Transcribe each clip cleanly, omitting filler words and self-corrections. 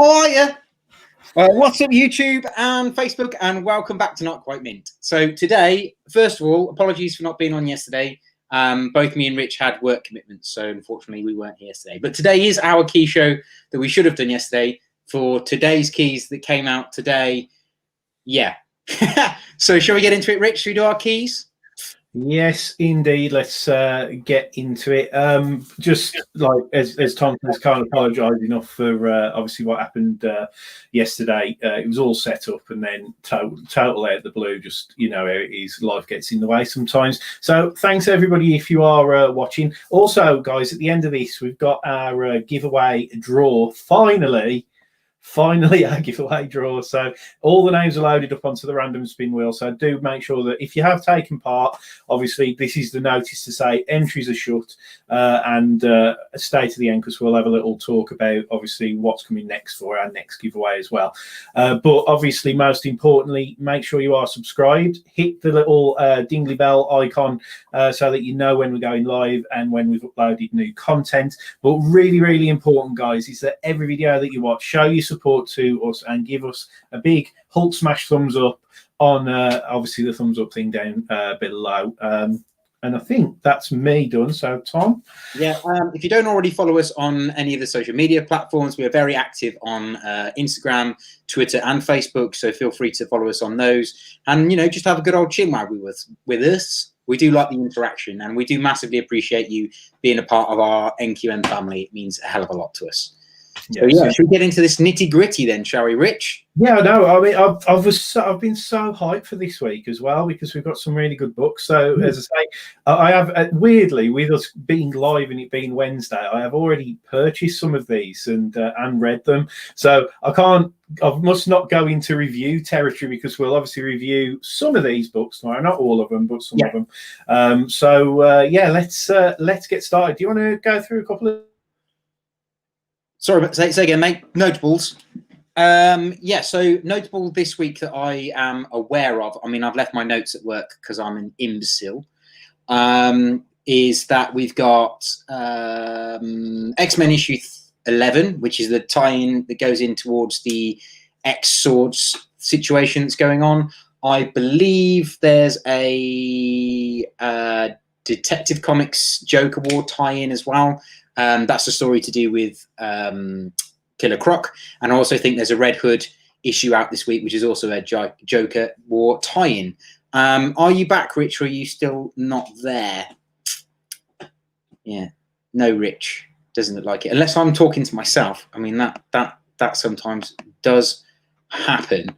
Oh, yeah. What's up, YouTube and Facebook, and welcome back to Not Quite Mint. So today, first of all, apologies for not being on yesterday. Both me and Rich had work commitments, so unfortunately we weren't here yesterday. But today is our key show that we should have done yesterday for today's keys that came out today. Yeah. So shall we get into it, Rich? Should we do our keys? Yes, indeed. Let's get into it. Just like as Tom has kind of apologised enough for obviously what happened yesterday. It was all set up and then total out of the blue. Just how it is. Life gets in the way sometimes. So thanks everybody if you are watching. Also, guys, at the end of this, we've got our giveaway draw. Finally our giveaway draw. So all the names are loaded up onto the random spin wheel, so do make sure that if you have taken part, obviously this is the notice to say entries are shut, and stay to the end because we'll have a little talk about obviously what's coming next for our next giveaway as well. But obviously most importantly, make sure you are subscribed, hit the little dingly bell icon so that you know when we're going live and when we've uploaded new content. But really important, guys, is that every video that you watch, show your support to us and give us a big Hulk smash thumbs up on obviously the thumbs up thing down below. And I think that's me done. So Tom, yeah, if you don't already follow us on any of the social media platforms, we are very active on Instagram, Twitter and Facebook, so feel free to follow us on those and just have a good old chill with us. We do like the interaction and we do massively appreciate you being a part of our NQM family. It means a hell of a lot to us. So yeah, should we get into this nitty gritty then, shall we, Rich? Yeah, no, I mean, I've been so hyped for this week as well because we've got some really good books. So as I say, I have weirdly, with us being live and it being Wednesday, I have already purchased some of these and read them. So I must not go into review territory because we'll obviously review some of these books tomorrow, not all of them, but some of them. Yeah, let's get started. Do you want to go through a couple of? Sorry, but say again, mate. Notables. Yeah, so notable this week that I am aware of, I mean, I've left my notes at work because I'm an imbecile, is that we've got X-Men issue 11, which is the tie-in that goes in towards the X-Swords situation that's going on. I believe there's a Detective Comics Joker War tie-in as well. That's a story to do with Killer Croc, and I also think there's a Red Hood issue out this week, which is also a Joker War tie-in. Are you back, Rich, or are you still not there? Yeah, no, Rich doesn't look like it, unless I'm talking to myself. I mean, that sometimes does happen.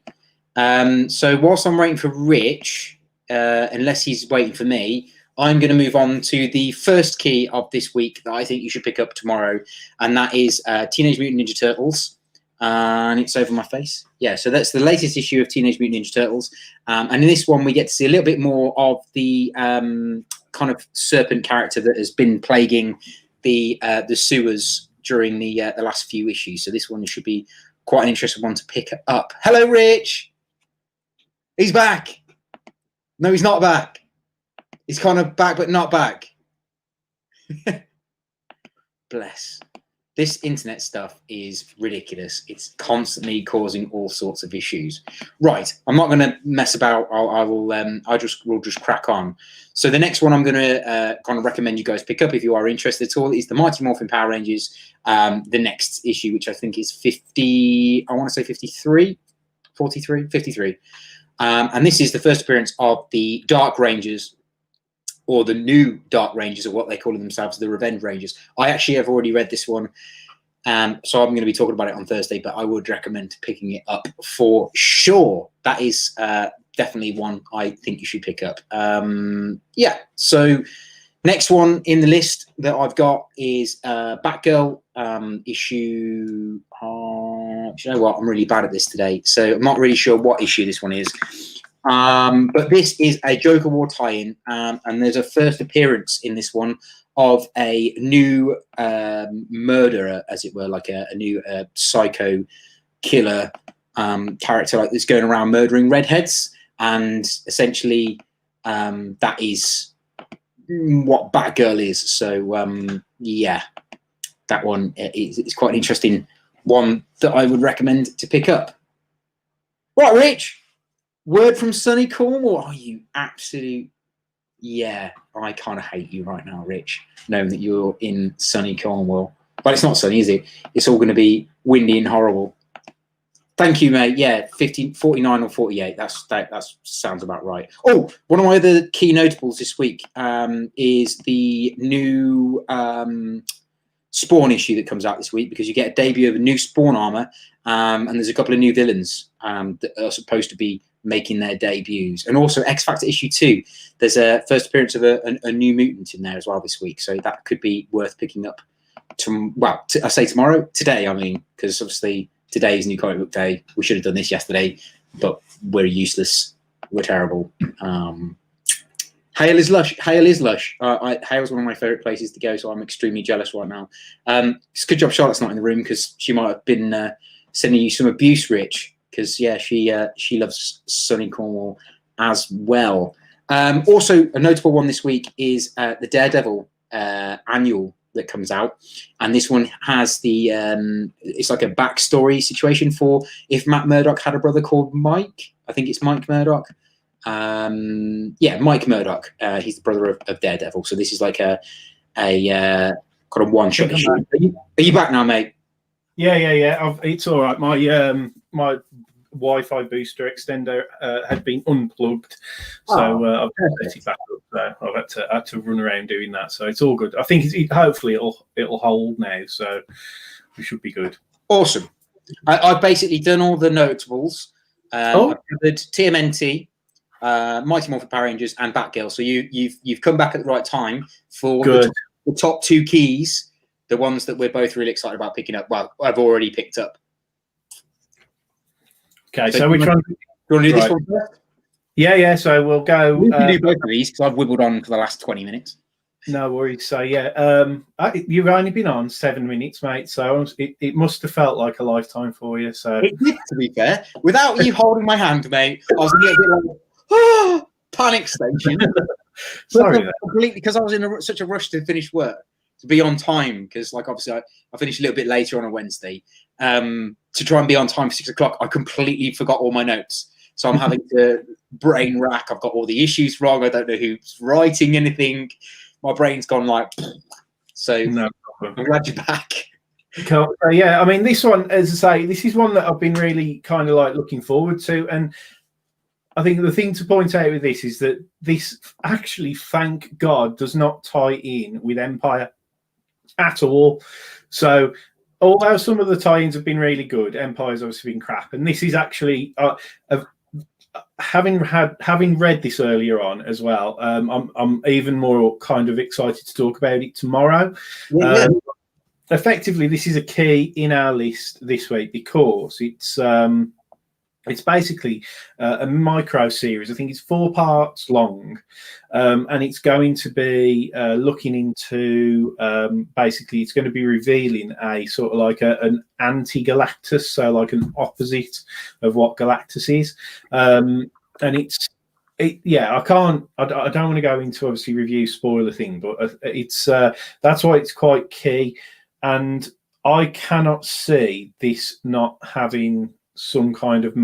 So whilst I'm waiting for Rich, unless he's waiting for me, I'm going to move on to the first key of this week that I think you should pick up tomorrow, and that is Teenage Mutant Ninja Turtles. And it's over my face. Yeah, so that's the latest issue of Teenage Mutant Ninja Turtles. And in this one, we get to see a little bit more of the kind of serpent character that has been plaguing the sewers during the last few issues. So this one should be quite an interesting one to pick up. Hello, Rich. He's back. No, he's not back. He's kind of back, but not back. Bless. This internet stuff is ridiculous. It's constantly causing all sorts of issues. Right, I'm not going to mess about. We'll just crack on. So the next one I'm going to kind of recommend you guys pick up if you are interested at all is the Mighty Morphin Power Rangers. The next issue, which I think is 50. I want to say 53, 43, 53. And this is the first appearance of the Dark Rangers, or the new Dark Rangers, or what they call themselves, the Revenge Rangers. I actually have already read this one, so I'm going to be talking about it on Thursday, but I would recommend picking it up for sure. That is definitely one I think you should pick up. Yeah, so next one in the list that I've got is Batgirl issue... you know what? I'm really bad at this today, so I'm not really sure what issue this one is. But this is a Joker War tie-in, and there's a first appearance in this one of a new murderer, as it were, like a new psycho killer character like this going around murdering redheads, and essentially that is what Batgirl is. So yeah, that one is quite an interesting one that I would recommend to pick up. Right, Rich. Word from sunny Cornwall. Are you absolute? Yeah, I kind of hate you right now, Rich, knowing that you're in sunny Cornwall. But it's not sunny, is it? It's all going to be windy and horrible. Thank you, mate. Yeah, 49 or 48. That sounds about right. Oh, one of my other key notables this week is the new Spawn issue that comes out this week, because you get a debut of a new Spawn armor, and there's a couple of new villains that are supposed to be making their debuts, and also X Factor issue 2. There's a first appearance of a new mutant in there as well this week, so that could be worth picking up. I say tomorrow, today. I mean, because obviously today is New Comic Book Day. We should have done this yesterday, but we're useless. We're terrible. Hale is lush. Hale is lush. Hale's one of my favourite places to go, so I'm extremely jealous right now. It's a good job Charlotte's not in the room, because she might have been sending you some abuse, Rich. Because yeah, she loves sunny Cornwall as well. Also, a notable one this week is the Daredevil annual that comes out, and this one has the it's like a backstory situation for if Matt Murdock had a brother called Mike. I think it's Mike Murdock. Yeah, Mike Murdock. He's the brother of Daredevil. So this is like a kind of one shot issue. Are you back now, mate? Yeah. It's all right. My Wi-Fi booster extender had been unplugged, so I've set it back up. I've had to run around doing that, so it's all good. I think hopefully it'll hold now, so we should be good. Awesome. I've basically done all the notables. I've covered TMNT, Mighty Morphin Power Rangers, and Batgirl. So you've come back at the right time for the top two keys, the ones that we're both really excited about picking up. Well, I've already picked up. Okay, so which one? Do you want to do this one first? Yeah. So we'll go. We can do both of these, because I've wibbled on for the last 20 minutes. No worries. So yeah, you've only been on 7 minutes, mate. So it must have felt like a lifetime for you. So it did, to be fair. Without you holding my hand, mate, I was getting a bit like, panic station. Sorry, completely, because I was in such a rush to finish work, to be on time, because like obviously I finished a little bit later on a Wednesday. To try and be on time for 6 o'clock, I completely forgot all my notes. So I'm having to brain rack. I've got all the issues wrong. I don't know who's writing anything. My brain's gone like. So no problem. I'm glad you're back. Cool. Yeah, I mean, this one, as I say, this is one that I've been really kind of like looking forward to. And I think the thing to point out with this is that this actually, thank God, does not tie in with Empire at all. So although some of the tie-ins have been really good, Empire's obviously been crap, and this is actually having read this earlier on as well. I'm even more kind of excited to talk about it tomorrow. Yeah. Effectively, this is a key in our list this week, because it's basically a micro series. I think it's 4 parts long, and it's going to be looking into basically, it's going to be revealing a sort of like an anti-Galactus, so like an opposite of what Galactus is. And I don't want to go into obviously review spoiler thing, but it's that's why it's quite key, and I cannot see this not having some kind of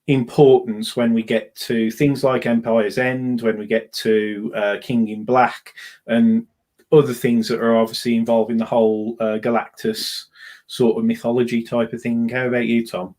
importance when we get to things like Empire's End, when we get to King in Black, and other things that are obviously involving the whole Galactus sort of mythology type of thing. How about you, Tom?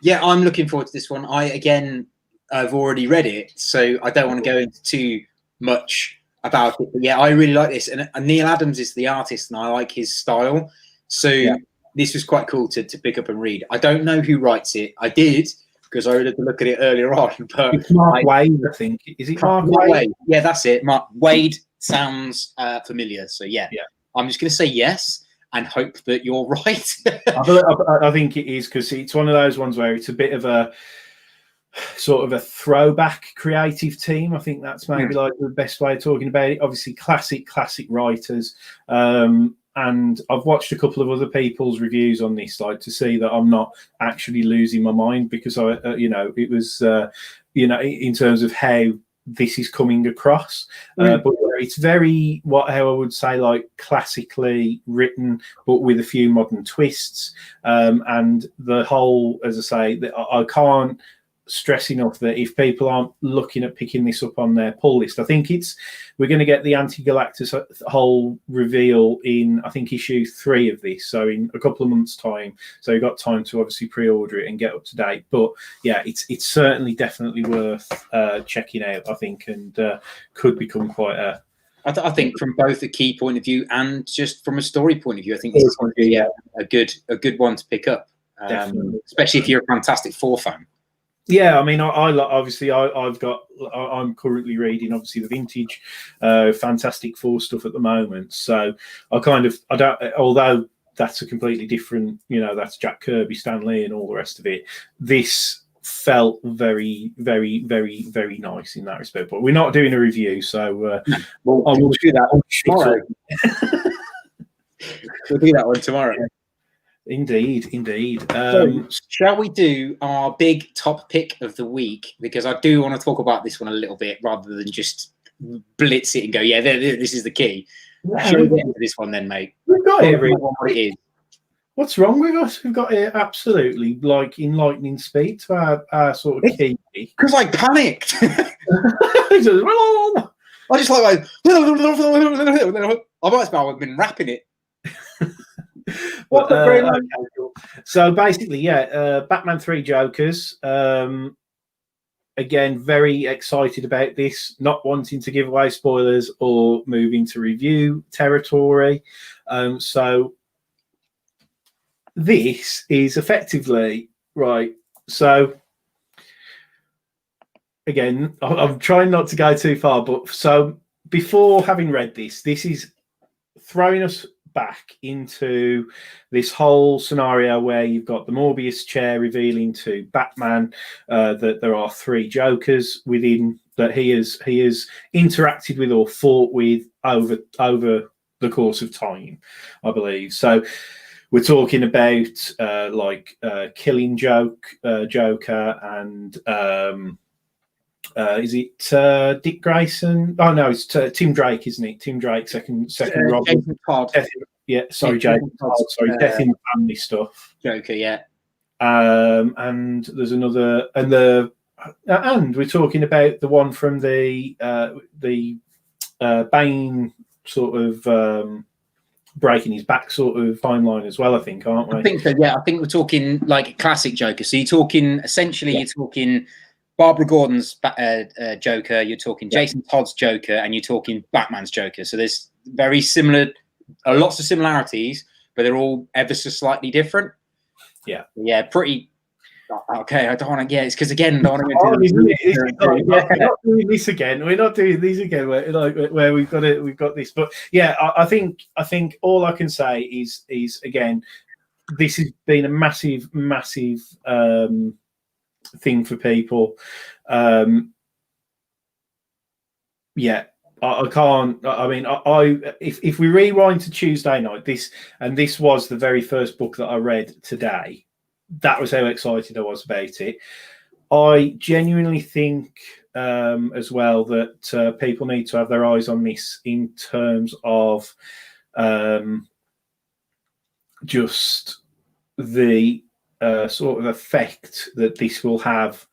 Yeah, I'm looking forward to this one. I've already read it, so I don't want to go into too much about it. But yeah, I really like this, and Neil Adams is the artist, and I like his style. So. Yeah. This was quite cool to pick up and read. I don't know who writes it. I did, because I had to look at it earlier on. But it's Mark Wade, I think. Is it Mark Wade? Yeah, that's it. Mark Wade sounds familiar. So yeah, I'm just going to say yes and hope that you're right. I think it is, because it's one of those ones where it's a bit of a sort of a throwback creative team. I think that's maybe like the best way of talking about it. Obviously, classic writers. And I've watched a couple of other people's reviews on this, like to see that I'm not actually losing my mind, because it was, in terms of how this is coming across. But it's very, how I would say, like classically written, but with a few modern twists. And the whole, as I say, I can't stress enough that if people aren't looking at picking this up on their pull list, I think we're going to get the Anti-Galactus whole reveal in, I think, issue 3 of this, so in a couple of months' time. So you've got time to obviously pre-order it and get up to date. But yeah, it's certainly definitely worth checking out, I think, and could become quite a. I think from both a key point of view and just from a story point of view, I think this is going to be a good one to pick up, especially if you're a Fantastic Four fan. Yeah, I mean, I'm currently reading obviously the vintage Fantastic Four stuff at the moment. So I don't, although that's a completely different, that's Jack Kirby, Stan Lee, and all the rest of it. This felt very, very, very, very nice in that respect. But we're not doing a review, so we'll do that tomorrow. We'll do that one tomorrow. Indeed. So, shall we do our big top pick of the week? Because I do want to talk about this one a little bit rather than just blitz it and go, yeah, this is the key. Shall we get into this one then, mate? We've got it. What it is. What's wrong with us? We've got it absolutely like in lightning speed to our sort of key. Because I panicked. I just like I might as well have been rapping it. Okay, cool. So basically, Batman 3 Jokers. Again, very excited about this. Not wanting to give away spoilers or move into review territory. So this is effectively right. So again, I'm trying not to go too far, but so before having read this is throwing us back into this whole scenario where you've got the Morbius chair revealing to Batman that there are 3 Jokers within that he has interacted with or fought with over the course of time, I believe. So we're talking about Killing Joker and is it Dick Grayson? Oh no, it's Tim Drake, isn't it? Tim Drake, second Robin. Yeah, sorry, Jason Todd. Sorry, Death in the Family stuff. Joker, yeah. And there's another, and we're talking about the one from the Bane sort of breaking his back sort of timeline as well, I think, aren't we? I think so, yeah. I think we're talking like a classic Joker. So you're talking you're talking Barbara Gordon's Joker, you're talking Jason Todd's Joker, and you're talking Batman's Joker. So there's very similar, lots of similarities, but they're all ever so slightly different. Yeah, pretty. Okay, I don't want to. Yeah, it's because again, I don't want to we're not doing this again. We're not doing these again. Where we've got this. But yeah, I think all I can say is again, this has been a massive thing for people. I can't. I mean, if we rewind to Tuesday night, this was the very first book that I read today. That was how excited I was about it. I genuinely think as well that people need to have their eyes on this in terms of just the sort of effect that this will have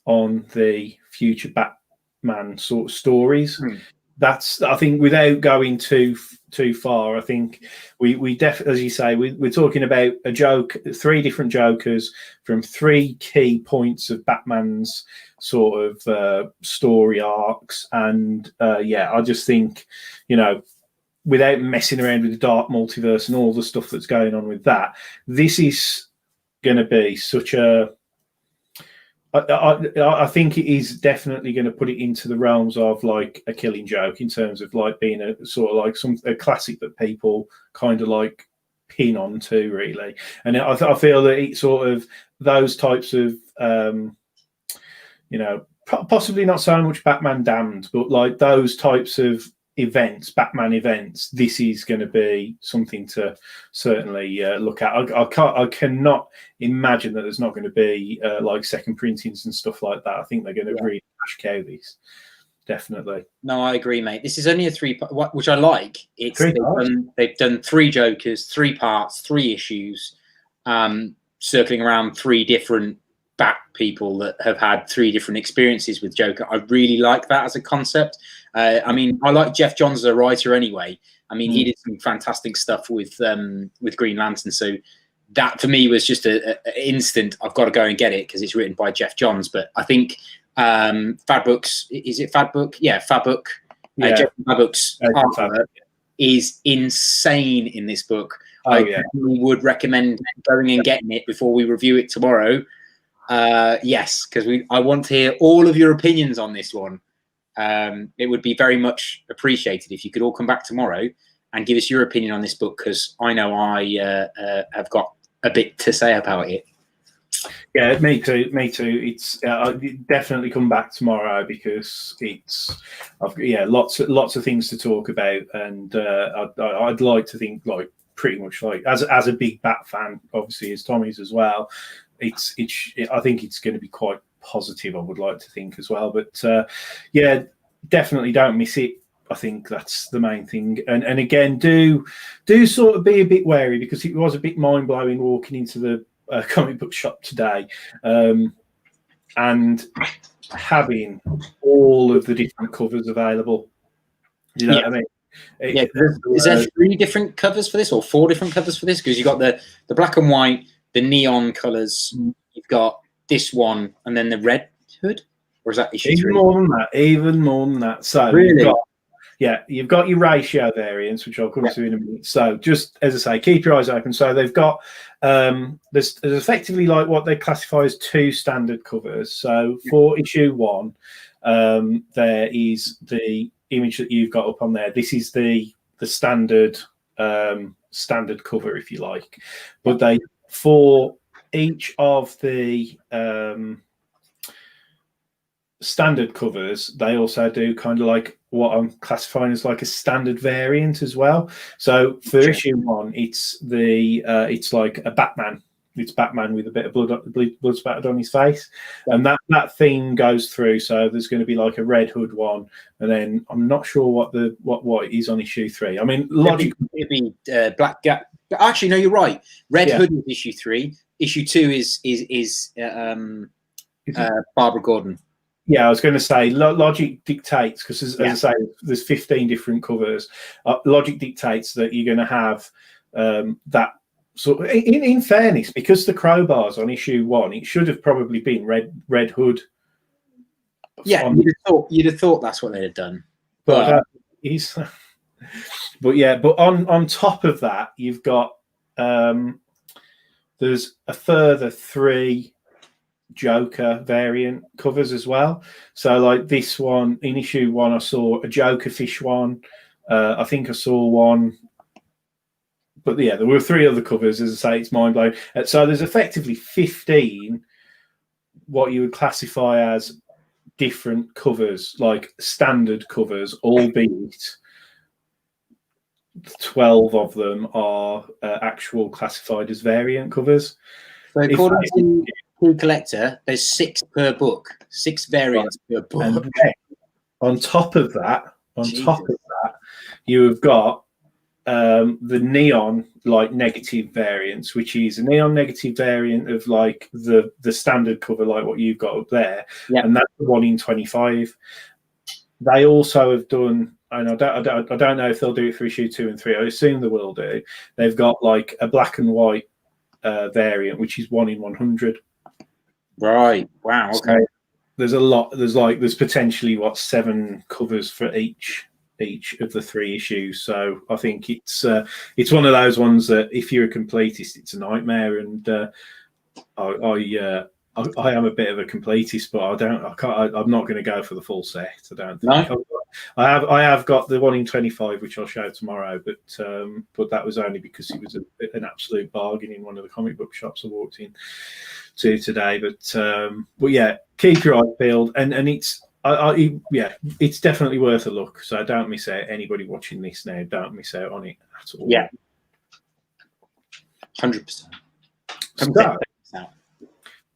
on the future Batman sort of stories. That's, I think, without going too far, I think we definitely, as you say, we're talking about 3 different Jokers from 3 key points of Batman's sort of story arcs, and I just think, without messing around with the dark multiverse and all the stuff that's going on with that, this is going to be such a. I think it is definitely going to put it into the realms of like a Killing Joke in terms of like being a sort of like a classic that people kind of like pin onto, really. And I feel that it's sort of those types of possibly not so much Batman Damned, but like those types of events, Batman events, this is going to be something to certainly look at. I cannot imagine that there's not going to be like second printings and stuff like that. I think they're going to really cash cow these. definitely. No, I agree, mate. This is only a three-part, which I like. It's Three parts. they've done 3 Jokers, 3 parts, 3 issues, circling around 3 different Bat people that have had 3 different experiences with Joker. I really like that as a concept. I mean, I like Jeff Johns as a writer anyway. I mean, he did some fantastic stuff with Green Lantern. So that for me was just a instant. I've got to go and get it because it's written by Jeff Johns. But I think Fadbook's, is it Fadbook? Yeah, Fadbook. Jeff Fadbook's artwork is insane in this book. I would recommend going and getting it before we review it tomorrow. Yes, because I want to hear all of your opinions on this one. It would be very much appreciated if you could all come back tomorrow and give us your opinion on this book, because I know I have got a bit to say about it. Yeah, me too. It's I'll definitely come back tomorrow because lots of things to talk about, and I'd like to think like pretty much like as a big Bat fan, obviously as Tommy's as well. I think it's going to be quite positive. I would like to think as well, but definitely don't miss it. I think that's the main thing. And again, do sort of be a bit wary, because it was a bit mind blowing walking into the comic book shop today, and having all of the different covers available. You know what I mean? Is there 3 different covers for this, or 4 different covers for this? Because you've got the black and white, the neon colours. You've got this one, and then the Red Hood, or is that issue 3? Even more than that. So really, you've got your ratio variants, which I'll come to in a minute. So just as I say, keep your eyes open. So they've got there's effectively like what they classify as 2 standard covers. So for issue 1, there is the image that you've got up on there. This is the standard standard cover, if you like. But they, for each of the standard covers, they also do kind of like what I'm classifying as like a standard variant as well. So for issue 1, it's like a Batman. It's Batman with a bit of blood spattered on his face, and that theme goes through. So there's going to be like a Red Hood one, and then I'm not sure what it is on issue 3. I mean, logically it'd be Black Gap. Actually, no, you're right. Red Hood is issue 3. Issue 2 is Barbara Gordon. Yeah, I was going to say logic dictates, because as I say, there's 15 different covers. Logic dictates that you're going to have that. So, in fairness, because the crowbars on issue 1, it should have probably been Red Hood. Yeah, you'd have thought that's what they'd have done. But but on top of that, you've got there's a further 3 Joker variant covers as well. So like this one, in issue 1, I saw a Joker fish one. I think I saw one. But yeah, there were 3 other covers. As I say, it's mind blowing. So there's effectively 15 what you would classify as different covers, like standard covers, albeit 12 of them are actual classified as variant covers. So according to Cool Collector, there's 6 per book, 6 variants per book. And then, on top of that, you have got the neon like negative variants, which is a neon negative variant of like the standard cover, like what you've got up there, and that's the 1 in 25. They also have done, and I don't know if they'll do it for issue 2 and 3. I assume they will do. They've got like a black and white variant, which is 1 in 100. Right. Wow. Okay. So there's a lot. There's potentially 7 covers for each of the 3 issues. So I think it's one of those ones that if you're a completist, it's a nightmare. And I am a bit of a completist, but I'm not going to go for the full set. I don't think. No. I have got the 1 in 25, which I'll show tomorrow, but that was only because it was an absolute bargain in one of the comic book shops I walked in to today. But yeah, keep your eyes peeled, and it's. It's definitely worth a look. So don't miss out. Anybody watching this now, don't miss out on it at all. Yeah, 100%.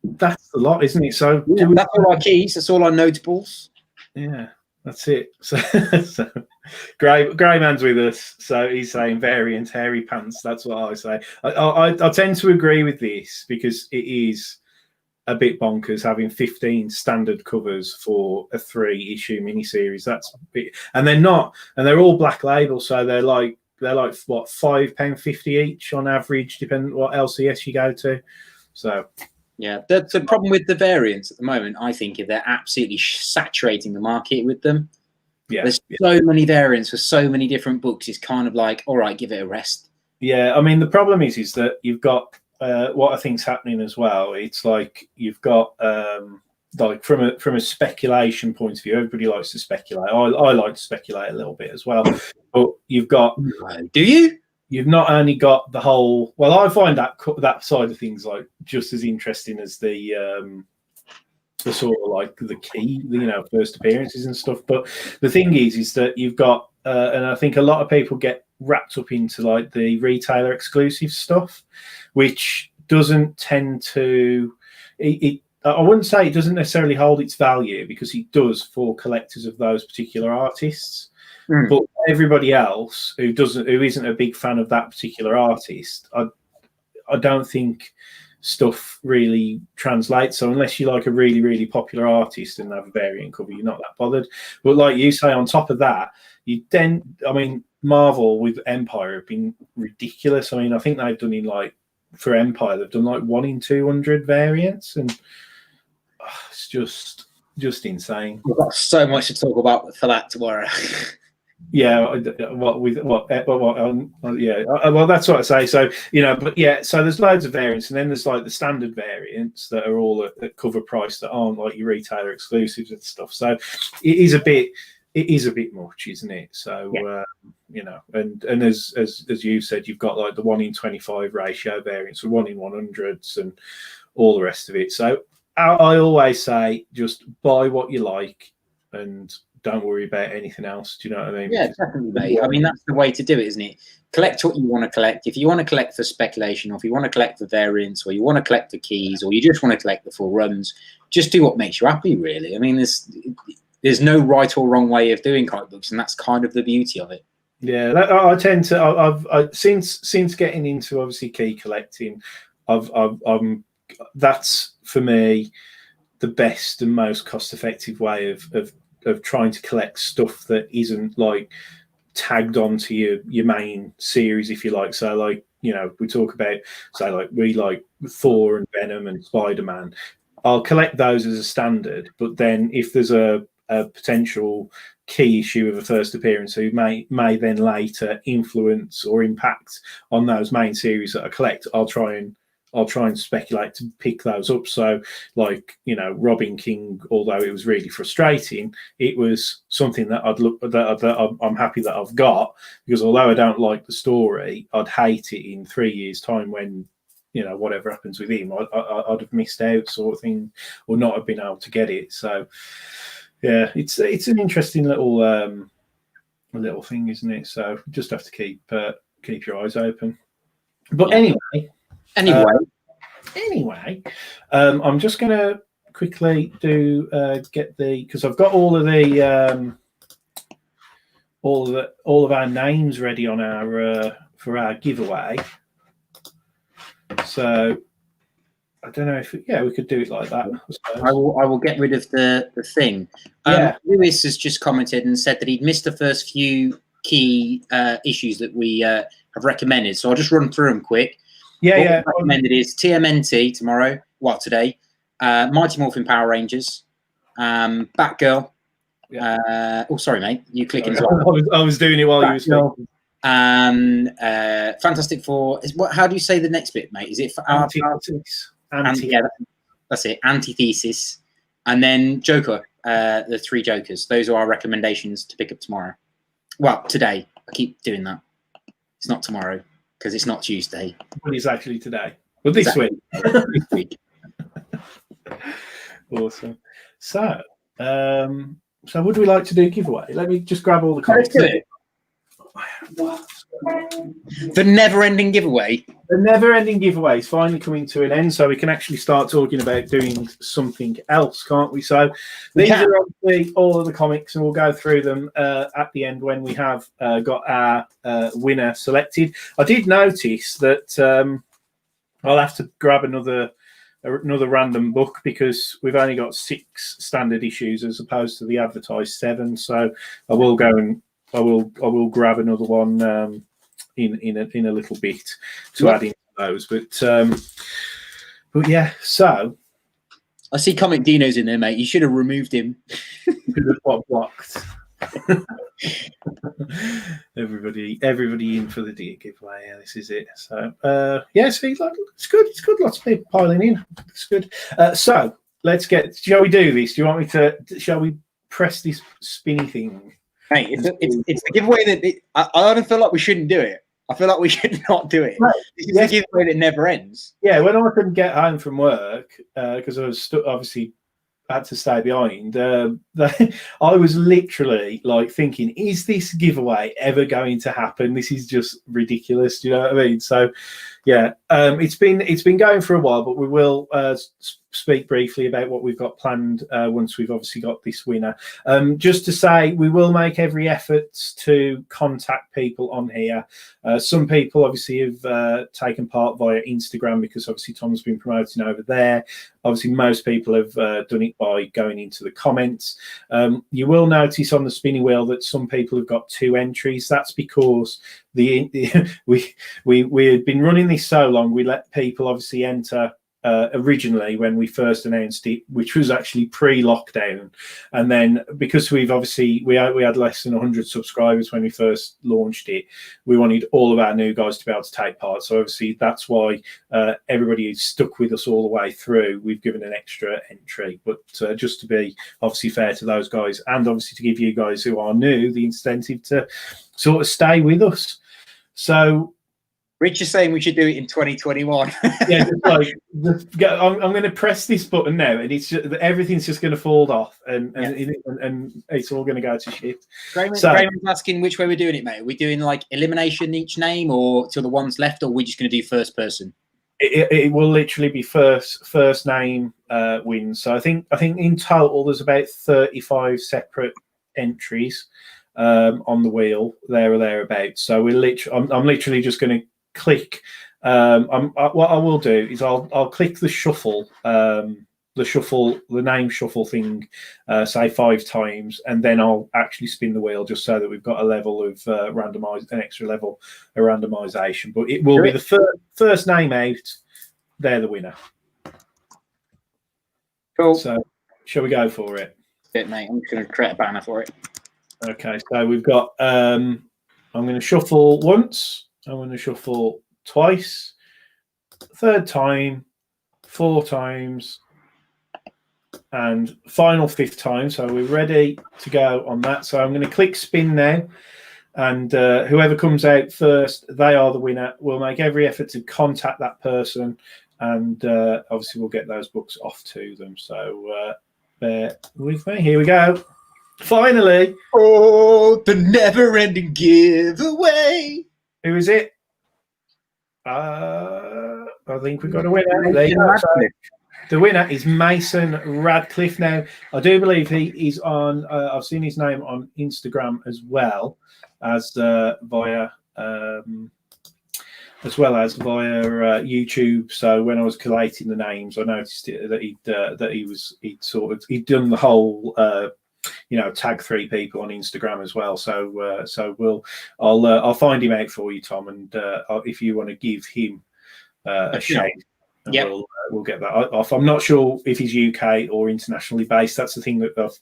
That's a lot, isn't it? So that's all our keys. That's all our notables. Yeah. That's it. So Grey Man's with us, so he's saying variant hairy pants. That's what I say. I tend to agree with this because it is a bit bonkers having 15 standard covers for a 3-issue miniseries. That's a bit, and they're all black label, so they're like what, £5.50 each on average, depending what LCS you go to. So. Yeah, the problem with the variants at the moment, I think, is they're absolutely saturating the market with them. Yeah, there's so many variants for so many different books. It's kind of like, all right, give it a rest. Yeah, I mean, the problem is that you've got what I think's happening as well. It's like you've got like from a speculation point of view, everybody likes to speculate. I like to speculate a little bit as well, but you've got. Do you? You've not only got the whole. Well, I find that side of things like just as interesting as the sort of like the key, first appearances and stuff. But the thing is that you've got, and I think a lot of people get wrapped up into like the retailer exclusive stuff, which doesn't tend to. I wouldn't say it doesn't necessarily hold its value, because it does for collectors of those particular artists. But everybody else who isn't a big fan of that particular artist, I don't think stuff really translates. So unless you like a really, really popular artist and have a variant cover, you're not that bothered. But like you say, on top of that, Marvel with Empire have been ridiculous. I mean, I think they've done for Empire, they've done like 1 in 200 variants, and it's just insane. We've got so much to talk about for that tomorrow. Yeah, well, that's what I say. So but yeah, so there's loads of variants, and then there's like the standard variants that are all at cover price that aren't like your retailer exclusives and stuff. So it is a bit much, isn't it? So and as you said, you've got like the 1 in 25 ratio variants, or 1 in 100s, and all the rest of it. So I always say, just buy what you like and don't worry about anything else. Do you know what I mean? Yeah, definitely, mate. I mean, that's the way to do it, isn't it? Collect what you want to collect. If you want to collect for speculation, or if you want to collect for variants, or you want to collect the keys, or you just want to collect the full runs, just do what makes you happy, really. I mean, there's no right or wrong way of doing comic books, and that's kind of the beauty of it. Yeah, I tend to. I've since getting into obviously key collecting, that's for me the best and most cost-effective way of trying to collect stuff that isn't like tagged onto your main series, if you like. So like, we talk about, say, like we like Thor and Venom and Spider-Man. I'll collect those as a standard, but then if there's a potential key issue of a first appearance who may then later influence or impact on those main series that I collect, I'll try and speculate to pick those up. So, like, Robin King, although it was really frustrating, it was something that I'm happy that I've got, because although I don't like the story, I'd hate it in 3 years' time when, whatever happens with him, I'd have missed out, sort of thing, or not have been able to get it. So, yeah, it's an interesting little thing, isn't it? So you just have to keep your eyes open. But anyway. I'm just going to quickly because I've got all of our names ready on our for our giveaway. So I don't know if we could do it like that. I will get rid of the thing. Lewis has just commented and said that he'd missed the first few key issues that we have recommended. So I'll just run through them quick. Recommended is TMNT tomorrow. Well, today, Mighty Morphin Power Rangers, Batgirl. Sorry, mate, you clicking as well. I was doing it while you were speaking. Fantastic Four. How do you say the next bit, mate? Is it for Antithesis? That's it. Antithesis, and then Joker. The 3 Jokers. Those are our recommendations to pick up tomorrow. Well, today. I keep doing that. It's not tomorrow, because it's not Tuesday. But it's actually today. Well, this week. This week. Awesome. So would we like to do a giveaway? Let me just grab all the comments. Let's do it. The never-ending giveaway. The never-ending giveaway is finally coming to an end, so we can actually start talking about doing something else, can't we? So these are obviously all of the comics, and we'll go through them at the end when we have got our winner selected. I did notice that I'll have to grab another random book because we've only got 6 standard issues as opposed to the advertised 7. So I will go and I will grab another one in a little bit to add into those. But yeah, so I see Comic Dino's in there, mate. You should have removed him. Could have blocked. everybody in for the deer giveaway. Yeah, this is it. So yeah, see, it's good. It's good. Lots of people piling in. It's good. So let's get. Shall we do this? Do you want me to? Shall we press this spinny thing? Mate, it's the giveaway that I don't feel like we shouldn't do it. I feel like we should not do it. Right. This is a giveaway that never ends. Yeah, when I couldn't get home from work because I was obviously had to stay behind, I was literally like thinking, is this giveaway ever going to happen? This is just ridiculous. Do you know what I mean? So yeah, it's been going for a while, but we will speak briefly about what we've got planned once we've obviously got this winner. Just to say, we will make every effort to contact people on here. Some people obviously have taken part via Instagram because obviously Tom's been promoting over there. Obviously, most people have done it by going into the comments. You will notice on the spinning wheel that some people have got 2 entries. That's because we had been running this so long. We let people obviously enter originally when we first announced it, which was actually pre-lockdown, and then because we had less than 100 subscribers when we first launched it, we wanted all of our new guys to be able to take part. So obviously that's why everybody is stuck with us all the way through. We've given an extra entry, but just to be obviously fair to those guys, and obviously to give you guys who are new the incentive to sort of stay with us. So Rich is saying we should do it in 2021. Yeah, I'm going to press this button now, and it's just, everything's just going to fall off, and it's all going to go to shit. Graham's asking which way we're doing it, mate. Are we doing like elimination each name, or till the ones left, or are we just going to do first person? It will literally be first name wins. So I think in total there's about 35 separate entries on the wheel there or thereabouts. So I'm literally just going to click. What I will do is I'll click the shuffle, the name shuffle thing, say 5 times, and then I'll actually spin the wheel just so that we've got a level of an extra level of randomization. But it will be the first name out. They're the winner. Cool. So shall we go for it? Bit, mate. I'm just going to create a banner for it. Okay. So we've got. I'm going to shuffle once. I'm going to shuffle twice, 3rd time, 4 times, and final 5th time. So we're ready to go on that. So I'm going to click spin now, and whoever comes out first, they are the winner. We'll make every effort to contact that person, and obviously we'll get those books off to them. So bear with me. Here we go. Finally. Oh, the never-ending giveaway. Who is it? I think we've got a winner. There you go. So the winner is Mason Radcliffe. Now, I do believe he is on. I've seen his name on Instagram as well as via YouTube. So when I was collating the names, I noticed that he'd done the whole. Tag 3 people on Instagram as well. So I'll find him out for you, Tom, and if you want to give him a shout, we'll get that off. I'm not sure if he's UK or internationally based. That's the thing that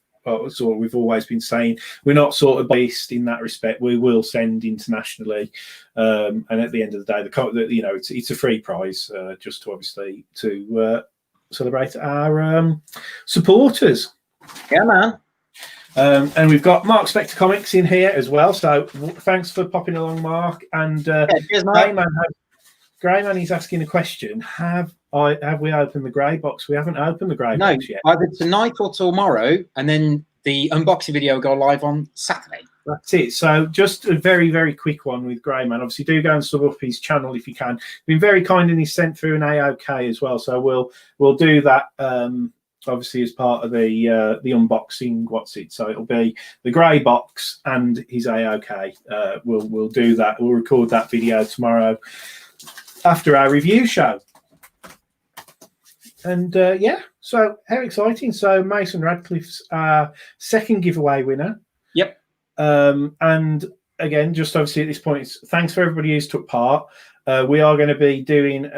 we've always been saying. We're not sort of based in that respect. We will send internationally, and at the end of the day, it's a free prize, just to obviously to celebrate our supporters. Yeah, man. And we've got Mark Spector Comics in here as well. So thanks for popping along, Mark. And cheers, Mark. Greyman is asking a question. Have we opened the grey box? We haven't opened the grey box yet. Either tonight or tomorrow, and then the unboxing video will go live on Saturday. That's it. So just a very, very quick one with Greyman. Obviously, do go and sub up his channel if you can. Been very kind and he's sent through an AOK as well. So we'll do that obviously as part of the unboxing. So it'll be the grey box and his AOK. We'll do that. We'll record that video tomorrow after our review show. And yeah, so how exciting. So Mason Radcliffe's our second giveaway winner. Yep. And again, just obviously at this point, thanks for everybody who's took part. We are going to be doing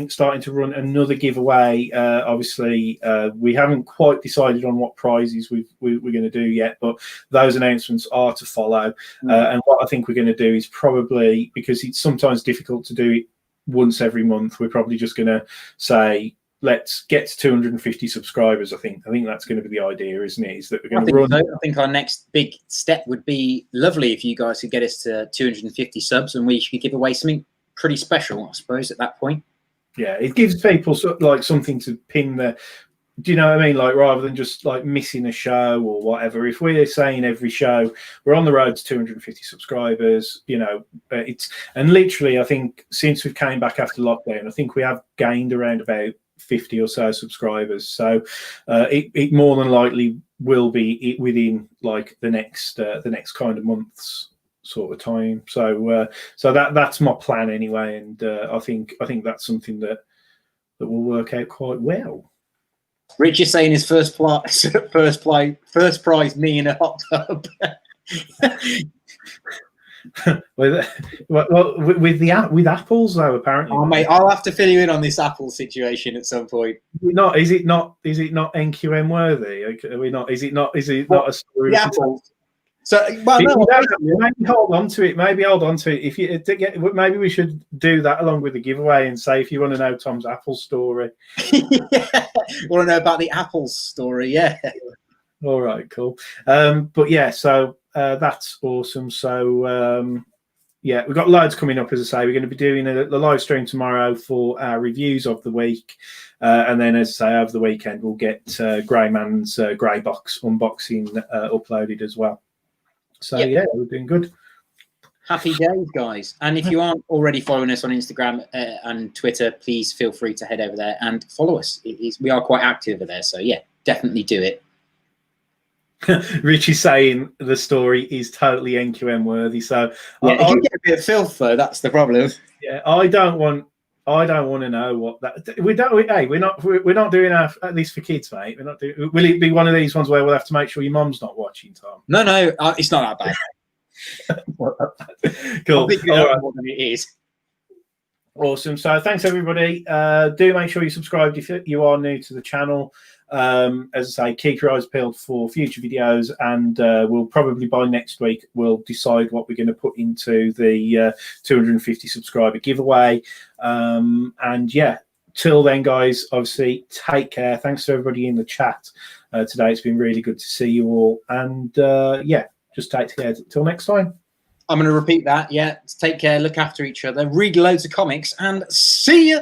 starting to run another giveaway. Obviously, we haven't quite decided on what prizes we're going to do yet, but those announcements are to follow. And what I think we're going to do is probably, because it's sometimes difficult to do it once every month, we're probably just going to say, let's get to 250 subscribers. I think that's going to be the idea, isn't it? Is that we're going to run. I think our next big step would be lovely if you guys could get us to 250 subs, and we could give away something pretty special, I suppose, at that point. Yeah, it gives people like something to pin the. Do you know what I mean? Like, rather than just like missing a show or whatever. If we're saying every show we're on the road to 250 subscribers, you know, and literally, I think since we've came back after lockdown, I think we have gained around about 50 or so subscribers. So it more than likely will be within like the next kind of months sort of time. So that's my plan anyway, and I think that's something that will work out quite well. Rich is saying his first prize, me in a hot tub. with apples though, apparently. Oh mate, I'll have to fill you in on this apple situation at some point. Is it not NQM worthy? Are we not? Is it not a story? The apples. So maybe hold on to it. If you maybe we should do that along with the giveaway and say, if you want to know Tom's apple story. Yeah. Want to know about the apples story? Yeah. All right, cool. But yeah, so that's awesome. So yeah, we've got loads coming up. As I say, we're going to be doing the live stream tomorrow for our reviews of the week, and then, as I say, over the weekend we'll get Greyman's Grey Box unboxing uploaded as well. So yeah, we're doing good. Happy days, guys. And if you aren't already following us on Instagram and Twitter, please feel free to head over there and follow us. We are quite active over there, so yeah, definitely do it. Richie's saying the story is totally NQM worthy. So yeah, it can get a bit of filth though. That's the problem. Yeah, I don't want to know what that. We're not doing our, at least for kids, mate. We're not doing. Will it be one of these ones where we'll have to make sure your mum's not watching, Tom? No, it's not that bad. Cool. All right. More than it is. Awesome. So thanks everybody. Do make sure you subscribe if you are new to the channel. As I say, keep your eyes peeled for future videos, and we'll probably by next week we'll decide what we're going to put into the 250 subscriber giveaway. And yeah, till then, guys, obviously take care. Thanks to everybody in the chat today. It's been really good to see you all, and yeah, just take care till next time. I'm going to repeat that. Yeah, take care, look after each other, read loads of comics, and see ya.